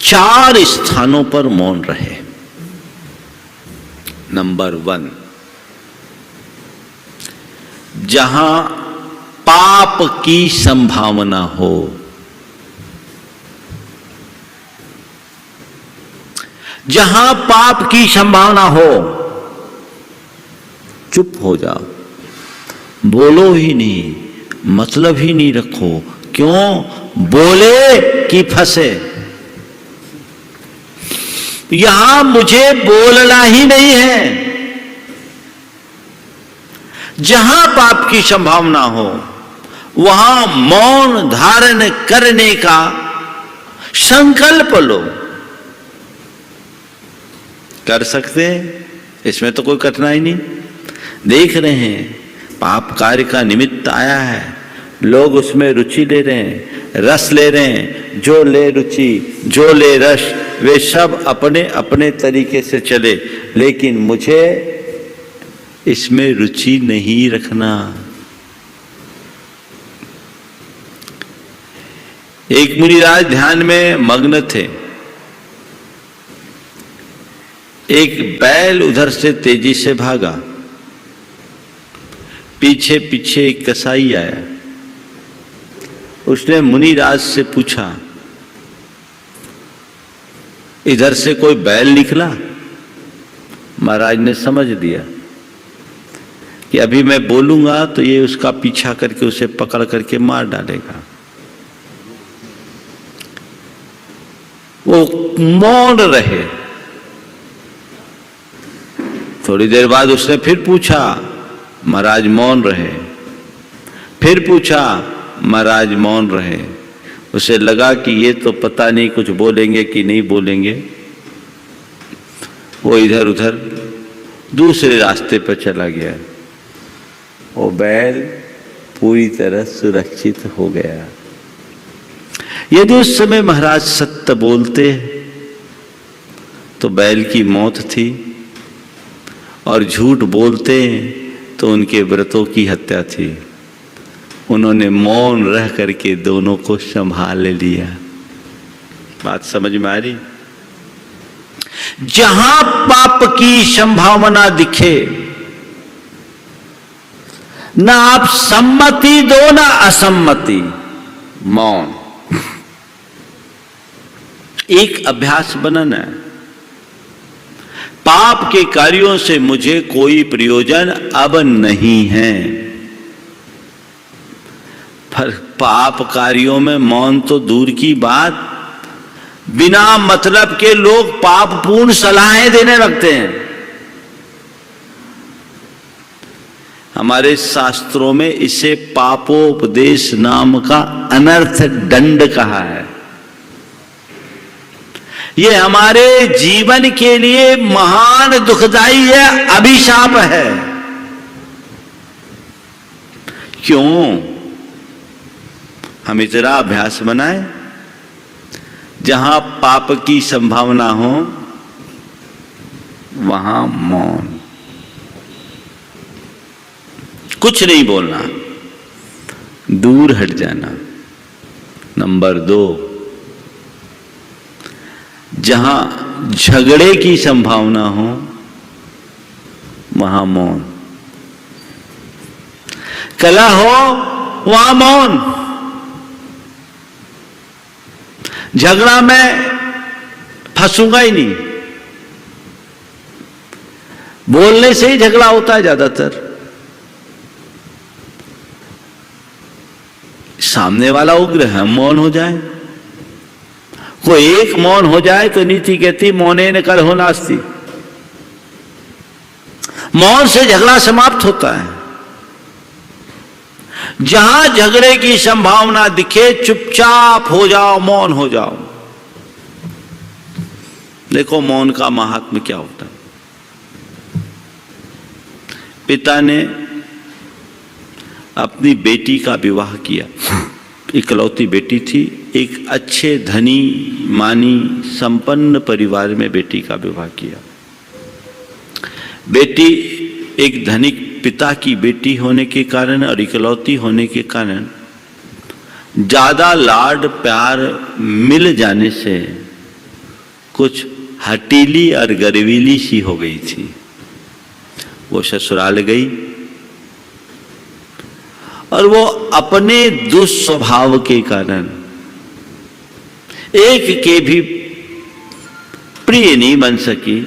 4 स्थानों पर मौन रहे। नंबर 1, जहां पाप की संभावना हो। जहां पाप की संभावना हो, चुप हो जाओ, बोलो ही नहीं, मतलब ही नहीं रखो। क्यों? बोले कि फंसे। यहां मुझे बोलना ही नहीं है। जहां पाप की संभावना हो वहां मौन धारण करने का संकल्प लो। कर सकते हैं, इसमें तो कोई कठिनाई नहीं। देख रहे हैं पाप कार्य का निमित्त आया है, लोग उसमें रुचि ले रहे हैं, रस ले रहे हैं। जो ले रुचि, जो ले रस, वे सब अपने अपने तरीके से चले, लेकिन मुझे इसमें रुचि नहीं रखना। एक मुनिराज ध्यान में मग्न थे। एक बैल उधर से तेजी से भागा, पीछे पीछे एक कसाई आया। उसने मुनिराज से पूछा, इधर से कोई बैल निकला? महाराज ने समझ दिया कि अभी मैं बोलूंगा तो ये उसका पीछा करके उसे पकड़ करके मार डालेगा। वो मौन रहे। थोड़ी देर बाद उसने फिर पूछा, महाराज मौन रहे। फिर पूछा, महाराज मौन रहे। उसे लगा कि ये तो पता नहीं कुछ बोलेंगे कि नहीं बोलेंगे। वो इधर उधर दूसरे रास्ते पर चला गया। वो बैल पूरी तरह सुरक्षित हो गया। यदि उस समय महाराज सत्य बोलते तो बैल की मौत थी, और झूठ बोलते तो उनके व्रतों की हत्या थी। उन्होंने मौन रह करके दोनों को संभाल लिया। बात समझ में आ रही? जहां पाप की संभावना दिखे, ना आप सम्मति दो ना असम्मति, मौन। एक अभ्यास बनाना है। पाप के कार्यों से मुझे कोई प्रयोजन अब नहीं है। पर पाप कार्यों में मौन तो दूर की बात, बिना मतलब के लोग पापपूर्ण सलाहें देने लगते हैं। हमारे शास्त्रों में इसे पापोपदेश नाम का अनर्थ दंड कहा है। ये हमारे जीवन के लिए महान दुखदाई है, अभिशाप है। क्यों? हम इतना अभ्यास बनाए, जहां पाप की संभावना हो वहां मौन, कुछ नहीं बोलना, दूर हट जाना। नंबर 2, जहां झगड़े की संभावना हो वहां मौन, कलह हो वहां मौन। झगड़ा में फंसूंगा ही नहीं, बोलने से ही झगड़ा होता है ज्यादातर। सामने वाला उग्र है, मौन हो जाए। कोई एक मौन हो जाए तो नीति कहती मौनेन कलहो नास्ति, मौन से झगड़ा समाप्त होता है। जहां झगड़े की संभावना दिखे चुपचाप हो जाओ, मौन हो जाओ। देखो मौन का महात्म्य क्या होता है। पिता ने अपनी बेटी का विवाह किया, इकलौती बेटी थी। एक अच्छे धनी मानी संपन्न परिवार में बेटी का विवाह किया। बेटी एक धनिक पिता की बेटी होने के कारण और इकलौती होने के कारण ज्यादा लाड प्यार मिल जाने से कुछ हटीली और गर्वीली सी हो गई थी। वो ससुराल गई और वो अपने दुस्वभाव के कारण एक के भी प्रिय नहीं बन सकी,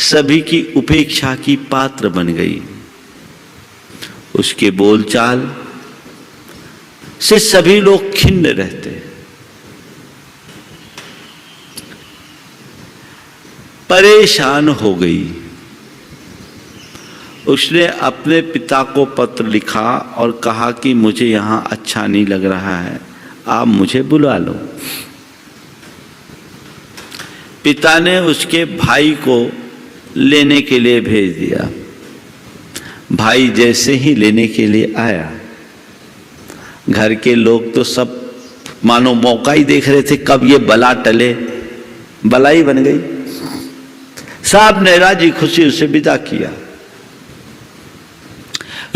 सभी की उपेक्षा की पात्र बन गई। उसके बोलचाल से सभी लोग खिन्न रहते। परेशान हो गई। उसने अपने पिता को पत्र लिखा और कहा कि मुझे यहां अच्छा नहीं लग रहा है, आप मुझे बुला लो। पिता ने उसके भाई को लेने के लिए भेज दिया। भाई जैसे ही लेने के लिए आया, घर के लोग तो सब मानो मौका ही देख रहे थे कब ये बला टले। बला ही बन गई। साहब ने राजी खुशी उसे विदा किया।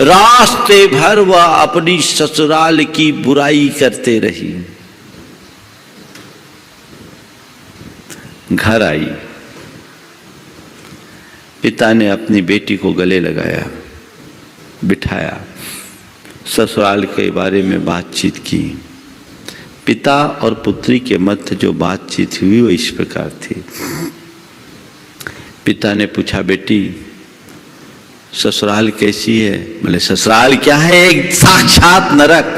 रास्ते भर वह अपनी ससुराल की बुराई करते रही। घर आई, पिता ने अपनी बेटी को गले लगाया, बिठाया, ससुराल के बारे में बातचीत की। पिता और पुत्री के मध्य जो बातचीत हुई वो इस प्रकार थी। पिता ने पूछा, बेटी ससुराल कैसी है? बोले ससुराल क्या है, एक साक्षात नरक।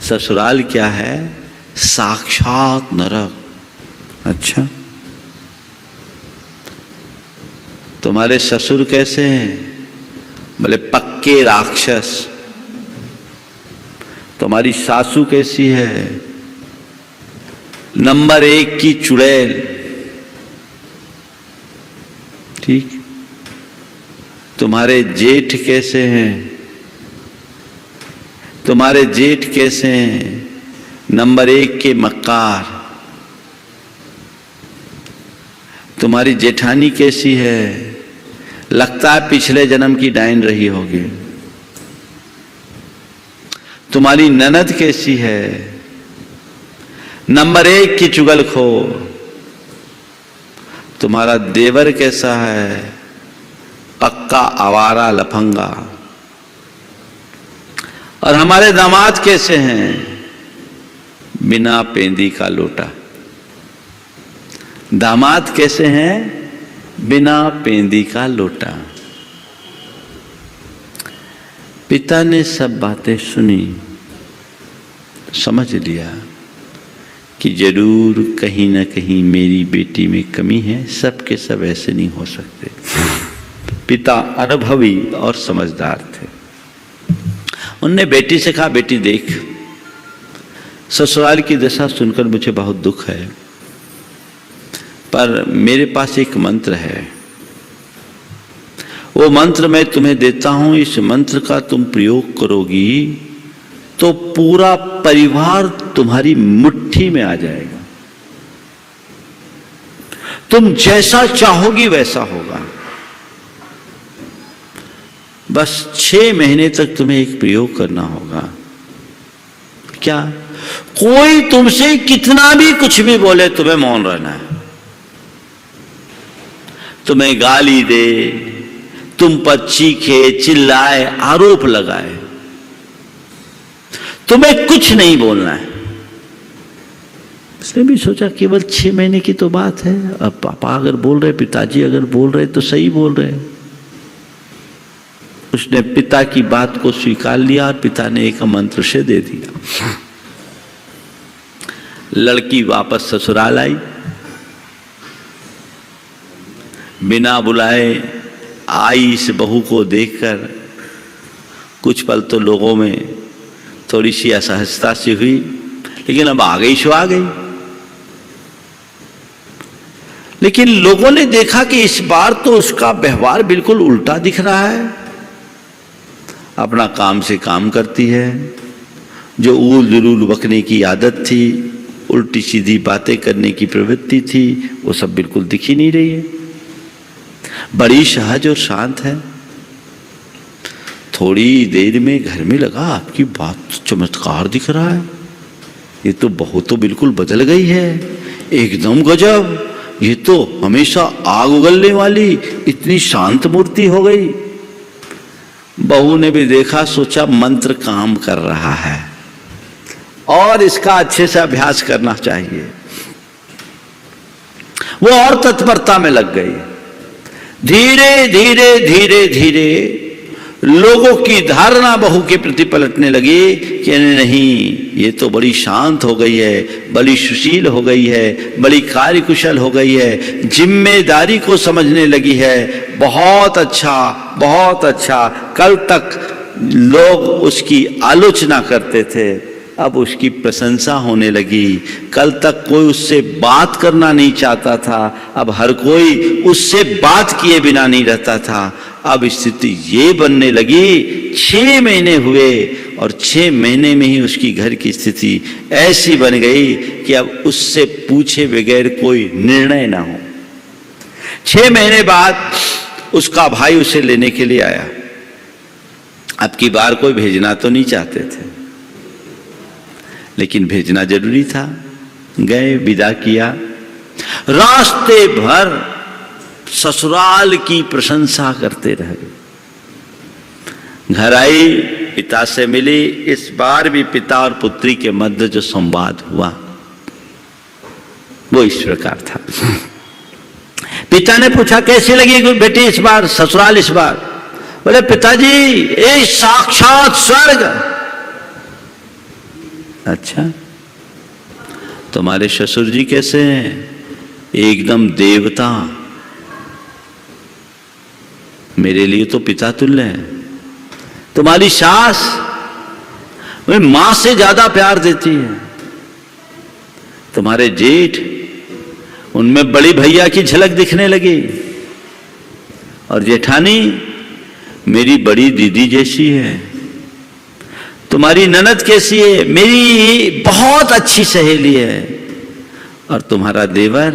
ससुराल क्या है? साक्षात नरक। अच्छा, तुम्हारे ससुर कैसे हैं? बोले पक्के राक्षस। तुम्हारी सासू कैसी है? नंबर 1 की चुड़ैल। ठीक। तुम्हारे जेठ कैसे हैं? तुम्हारे जेठ कैसे हैं? नंबर 1 के मक्कार। तुम्हारी जेठानी कैसी है? लगता है पिछले जन्म की डाइन रही होगी। तुम्हारी ननद कैसी है? नंबर 1 की चुगलखोर। तुम्हारा देवर कैसा है? पक्का आवारा लफंगा। और हमारे दामाद कैसे हैं? बिना पेंदी का लोटा। दामाद कैसे हैं? बिना पेंदी का लोटा। पिता ने सब बातें सुनी, समझ लिया कि जरूर कहीं ना कहीं मेरी बेटी में कमी है, सब के सब ऐसे नहीं हो सकते। पिता अनुभवी और समझदार थे। उनने बेटी से कहा, बेटी देख, ससुराल की दशा सुनकर मुझे बहुत दुख है, पर मेरे पास एक मंत्र है। वो मंत्र मैं तुम्हें देता हूं, इस मंत्र का तुम प्रयोग करोगी तो पूरा परिवार तुम्हारी मुट्ठी में आ जाएगा। तुम जैसा चाहोगी वैसा होगा। बस 6 महीने तक तुम्हें एक प्रयोग करना होगा। क्या? कोई तुमसे कितना भी कुछ भी बोले, तुम्हें मौन रहना है। तुम्हें गाली दे, तुम पर चीखे, चिल्लाए, आरोप लगाए, तुम्हें कुछ नहीं बोलना है। उसने भी सोचा केवल 6 महीने की तो बात है। अब पापा अगर बोल रहे, पिताजी अगर बोल रहे तो सही बोल रहे। उसने पिता की बात को स्वीकार लिया और पिता ने एक मंत्र से दे दिया। लड़की वापस ससुराल आई। बिना बुलाए आई इस बहू को देखकर कुछ पल तो लोगों में थोड़ी सी असहजता सी हुई, लेकिन अब आ गई सो आ गई। लेकिन लोगों ने देखा कि इस बार तो उसका व्यवहार बिल्कुल उल्टा दिख रहा है। अपना काम से काम करती है, जो ऊल जुलूल बकने की आदत थी, उल्टी सीधी बातें करने की प्रवृत्ति थी, वो सब बिल्कुल दिख ही नहीं रही है। बड़ी सहज और शांत है। थोड़ी देर में घर में लगा आपकी बात चमत्कार दिख रहा है। ये तो बहू तो बिल्कुल बदल गई है, एकदम गजब, ये तो हमेशा आग उगलने वाली इतनी शांत मूर्ति हो गई। बहू ने भी देखा, सोचा मंत्र काम कर रहा है और इसका अच्छे से अभ्यास करना चाहिए। वो और तत्परता में लग गई। धीरे धीरे धीरे धीरे लोगों की धारणा बहू के प्रति पलटने लगी कि नहीं, ये तो बड़ी शांत हो गई है, बड़ी सुशील हो गई है, बड़ी कार्यकुशल हो गई है, जिम्मेदारी को समझने लगी है। बहुत अच्छा, बहुत अच्छा। कल तक लोग उसकी आलोचना करते थे, अब उसकी प्रशंसा होने लगी। कल तक कोई उससे बात करना नहीं चाहता था, अब हर कोई उससे बात किए बिना नहीं रहता था। अब स्थिति ये बनने लगी, 6 महीने हुए और 6 महीने में ही उसकी घर की स्थिति ऐसी बन गई कि अब उससे पूछे बगैर कोई निर्णय ना हो। 6 महीने बाद उसका भाई उसे लेने के लिए आया। अब की बार कोई भेजना तो नहीं चाहते थे, लेकिन भेजना जरूरी था। गए, विदा किया। रास्ते भर ससुराल की प्रशंसा करते रहे। घर आई, पिता से मिली। इस बार भी पिता और पुत्री के मध्य जो संवाद हुआ वो इस प्रकार था। पिता ने पूछा, कैसी लगी बेटी इस बार ससुराल? इस बार बोले, पिताजी ये साक्षात स्वर्ग। अच्छा, तुम्हारे ससुर जी कैसे हैं? एकदम देवता, मेरे लिए तो पिता तुल्य है। तुम्हारी सास वे मां से ज्यादा प्यार देती है। तुम्हारे जेठ, उनमें बड़ी भैया की झलक दिखने लगी। और जेठानी मेरी बड़ी दीदी जैसी है। तुम्हारी ननद कैसी है? मेरी बहुत अच्छी सहेली है। और तुम्हारा देवर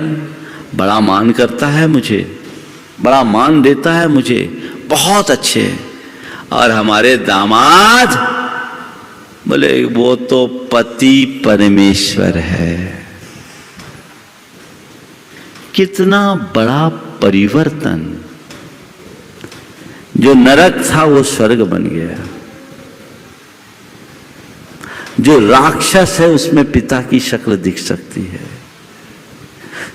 बड़ा मान करता है मुझे, बड़ा मान देता है मुझे, बहुत अच्छे। और हमारे दामाद, बोले वो तो पति परमेश्वर है। कितना बड़ा परिवर्तन! जो नरक था वो स्वर्ग बन गया। जो राक्षस है उसमें पिता की शक्ल दिख सकती है।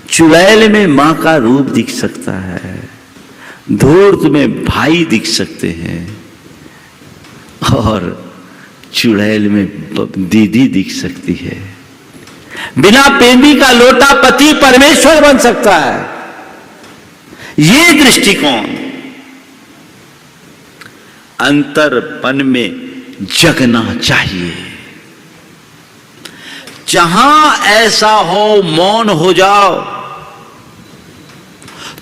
चुड़ैल में मां का रूप दिख सकता है। धूर्त में भाई दिख सकते हैं और चुड़ैल में दीदी दिख सकती है। बिना पेंदी का लोटा पति परमेश्वर बन सकता है। ये दृष्टिकोण अंतरपन में जगना चाहिए। जहां ऐसा हो, मौन हो जाओ,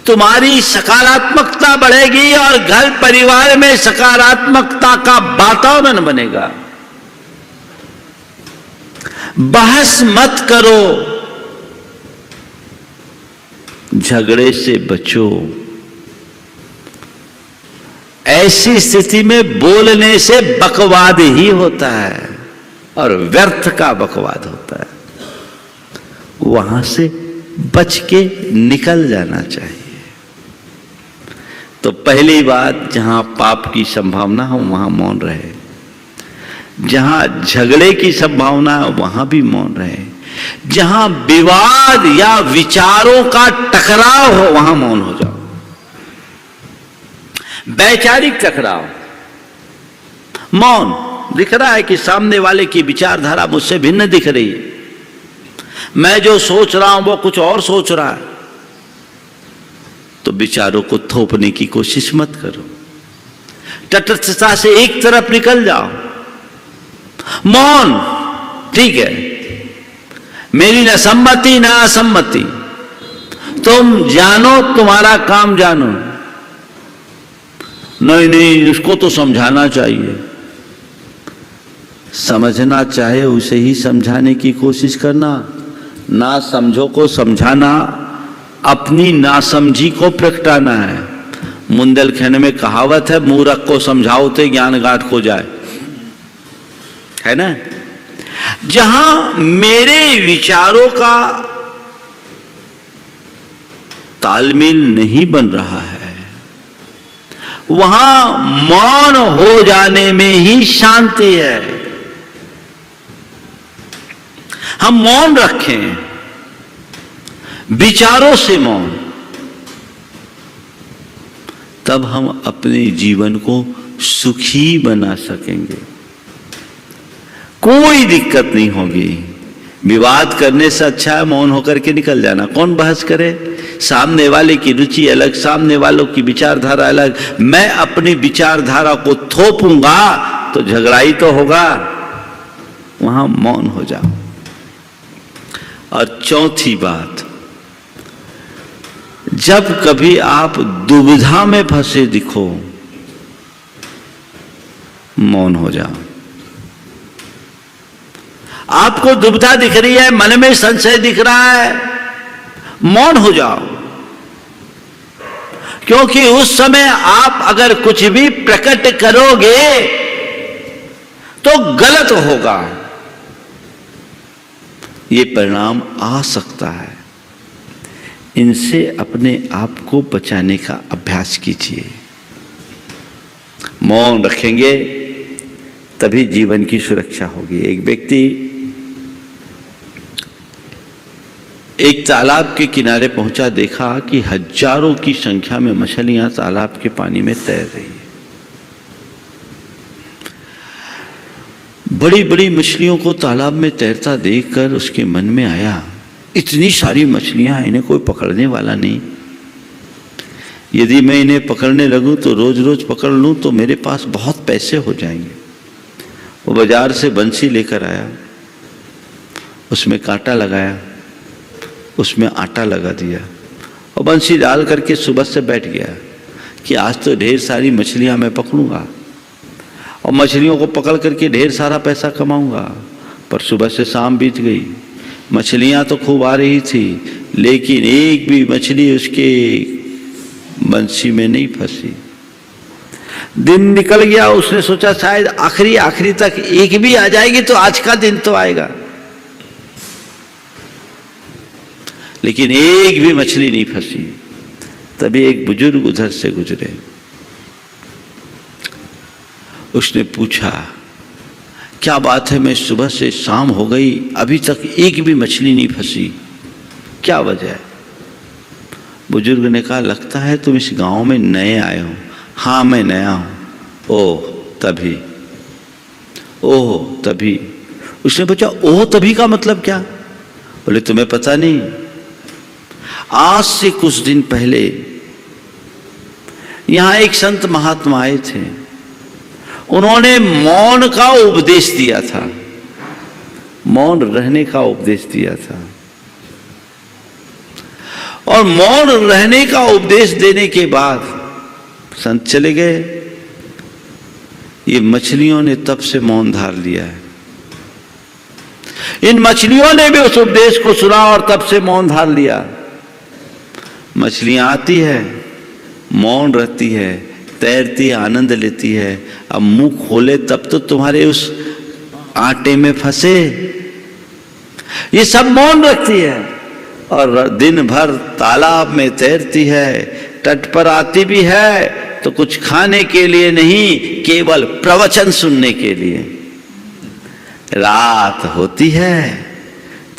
तुम्हारी सकारात्मकता बढ़ेगी और घर परिवार में सकारात्मकता का वातावरण बनेगा। बहस मत करो, झगड़े से बचो। ऐसी स्थिति में बोलने से बकवाद ही होता है और व्यर्थ का बकवाद होता है। वहां से बच के निकल जाना चाहिए। तो पहली बात, जहां पाप की संभावना हो वहां मौन रहे। जहां झगड़े की संभावना है वहां भी मौन रहे। जहां विवाद या विचारों का टकराव हो वहां मौन हो जाओ। वैचारिक टकराव, मौन। दिख रहा है कि सामने वाले की विचारधारा मुझसे भिन्न दिख रही है, मैं जो सोच रहा हूं वो कुछ और सोच रहा है, तो विचारों को थोपने की कोशिश मत करो। तटस्थता से एक तरफ निकल जाओ। मौन, ठीक है, मेरी न सम्मति न असम्मति, तुम जानो, तुम्हारा काम जानो। नहीं नहीं, उसको तो समझाना चाहिए। समझना चाहे उसे ही समझाने की कोशिश करना। ना समझो को समझाना अपनी नासमझी को प्रगटाना है। बुंदेलखंड में कहावत है, मूर्ख को समझाओ तो ज्ञान गांठ को जाए, है ना। जहां मेरे विचारों का तालमेल नहीं बन रहा है, वहां मौन हो जाने में ही शांति है। हम मौन रखें, विचारों से मौन, तब हम अपने जीवन को सुखी बना सकेंगे। कोई दिक्कत नहीं होगी। विवाद करने से अच्छा है मौन होकर के निकल जाना। कौन बहस करे? सामने वाले की रुचि अलग, सामने वालों की विचारधारा अलग। मैं अपनी विचारधारा को थोपूंगा तो झगड़ाई तो होगा। वहां मौन हो जाओ। और चौथी बात, जब कभी आप दुविधा में फंसे दिखो, मौन हो जाओ। आपको दुविधा दिख रही है, मन में संशय दिख रहा है, मौन हो जाओ। क्योंकि उस समय आप अगर कुछ भी प्रकट करोगे तो गलत होगा, ये परिणाम आ सकता है। इनसे अपने आप को बचाने का अभ्यास कीजिए। मौन रखेंगे तभी जीवन की सुरक्षा होगी। एक व्यक्ति एक तालाब के किनारे पहुंचा, देखा कि हजारों की संख्या में मछलियां तालाब के पानी में तैर रही है। बड़ी बड़ी मछलियों को तालाब में तैरता देखकर उसके मन में आया, इतनी सारी मछलियां, इन्हें कोई पकड़ने वाला नहीं। यदि मैं इन्हें पकड़ने लगूं तो रोज रोज पकड़ लूं तो मेरे पास बहुत पैसे हो जाएंगे। वो बाजार से बंसी लेकर आया, उसमें कांटा लगाया, उसमें आटा लगा दिया और बंसी डाल करके सुबह से बैठ गया कि आज तो ढेर सारी मछलियां मैं पकड़ूंगा और मछलियों को पकड़ करके ढेर सारा पैसा कमाऊंगा। पर सुबह से शाम बीत गई, मछलियां तो खूब आ रही थी, लेकिन एक भी मछली उसके बंसी में नहीं फंसी। दिन निकल गया, उसने सोचा शायद आखिरी तक एक भी आ जाएगी तो आज का दिन तो आएगा, लेकिन एक भी मछली नहीं फंसी। तभी एक बुजुर्ग उधर से गुजरे। उसने पूछा, क्या बात है, मैं सुबह से शाम हो गई अभी तक एक भी मछली नहीं फंसी, क्या वजह है? बुजुर्ग ने कहा, लगता है तुम इस गांव में नए आए हो। हाँ मैं नया हूं। ओह तभी। उसने पूछा, ओह तभी का मतलब क्या? बोले, तुम्हें पता नहीं, आज से कुछ दिन पहले यहां एक संत महात्मा आए थे। उन्होंने मौन का उपदेश दिया था, मौन रहने का उपदेश दिया था। और मौन रहने का उपदेश देने के बाद संत चले गए। ये मछलियों ने तब से मौन धार लिया है। इन मछलियों ने भी उस उपदेश को सुना और तब से मौन धार लिया। मछलियां आती है, मौन रहती है, तैरती है, आनंद लेती है। अब मुंह खोले तब तो तुम्हारे उस आटे में फंसे। ये सब मौन रखती है और दिन भर तालाब में तैरती है, तट पर आती भी है तो कुछ खाने के लिए नहीं, केवल प्रवचन सुनने के लिए। रात होती है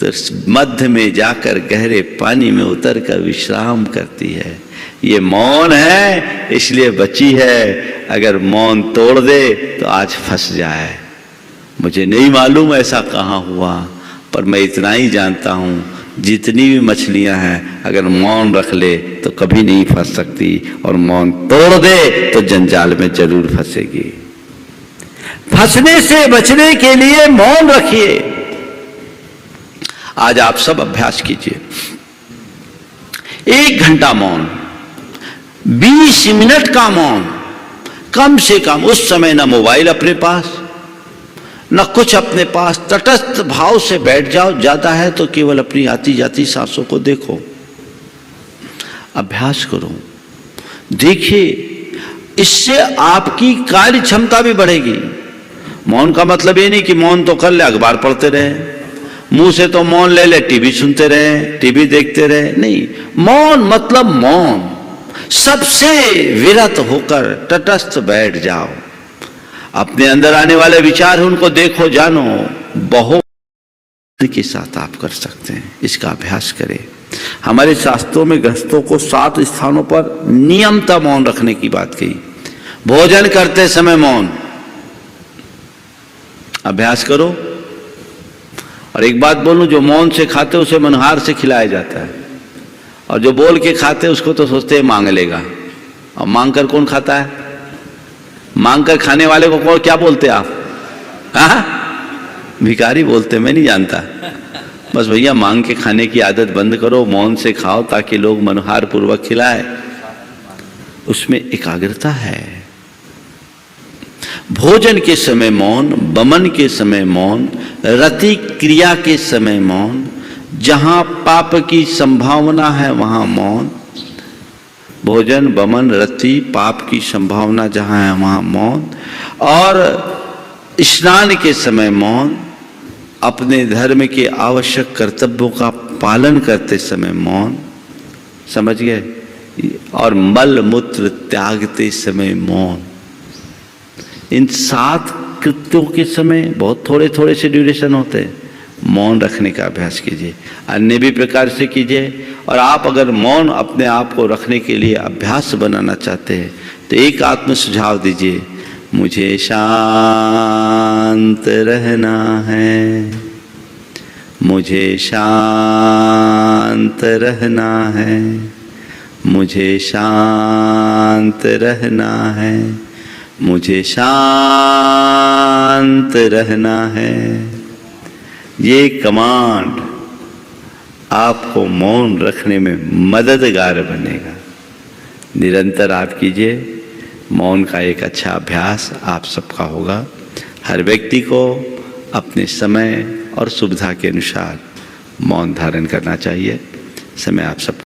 तो मध्य में जाकर गहरे पानी में उतर कर विश्राम करती है। ये मौन है इसलिए बची है, अगर मौन तोड़ दे तो आज फंस जाए। मुझे नहीं मालूम ऐसा कहाँ हुआ, पर मैं इतना ही जानता हूँ, जितनी भी मछलियां हैं अगर मौन रख ले तो कभी नहीं फंस सकती, और मौन तोड़ दे तो जंजाल में जरूर फंसेगी। फंसने से बचने के लिए मौन रखिए। आज आप सब अभ्यास कीजिए, 1 घंटा मौन, 20 मिनट का मौन, कम से कम। उस समय ना मोबाइल अपने पास, न कुछ अपने पास, तटस्थ भाव से बैठ जाओ। ज्यादा है तो केवल अपनी आती जाती सांसों को देखो, अभ्यास करो, देखिए, इससे आपकी कार्य क्षमता भी बढ़ेगी। मौन का मतलब ये नहीं कि मौन तो कर ले, अखबार पढ़ते रहे, मुंह से तो मौन ले ले, टीवी सुनते रहे, टीवी देखते रहे, नहीं। मौन मतलब मौन, सबसे विरत होकर तटस्थ बैठ जाओ। अपने अंदर आने वाले विचार हैं उनको देखो, जानो, बहुत के साथ आप कर सकते हैं। इसका अभ्यास करें। हमारे शास्त्रों में गृहस्थों को 7 स्थानों पर नियमता मौन रखने की बात कही। भोजन करते समय मौन, अभ्यास करो। और एक बात बोलूं, जो मौन से खाते उसे मनहार से खिलाया जाता है, और जो बोल के खाते उसको तो सोचते हैं मांग लेगा। और मांग कर कौन खाता है? मांग कर खाने वाले को कौन क्या बोलते आप? हाँ, भिखारी बोलते, मैं नहीं जानता। बस भैया मांग के खाने की आदत बंद करो, मौन से खाओ ताकि लोग मनोहार पूर्वक खिलाए। उसमें एकाग्रता है। भोजन के समय मौन, बमन के समय मौन, रति क्रिया के समय मौन, जहां पाप की संभावना है वहां मौन। भोजन, बमन, रति, पाप की संभावना जहां है वहां मौन। और स्नान के समय मौन, अपने धर्म के आवश्यक कर्तव्यों का पालन करते समय मौन, समझ गए? और मल मूत्र त्यागते समय मौन। इन 7 कृत्यों के समय बहुत थोड़े थोड़े से ड्यूरेशन होते हैं। मौन रखने का अभ्यास कीजिए, अन्य भी प्रकार से कीजिए। और आप अगर मौन अपने आप को रखने के लिए अभ्यास बनाना चाहते हैं तो एक आत्म सुझाव दीजिए, मुझे शांत रहना है, मुझे शांत रहना है, मुझे शांत रहना है, मुझे शांत रहना है। ये कमांड आपको मौन रखने में मददगार बनेगा। निरंतर आप कीजिए। मौन का एक अच्छा अभ्यास आप सबका होगा। हर व्यक्ति को अपने समय और सुविधा के अनुसार मौन धारण करना चाहिए। समय आप सब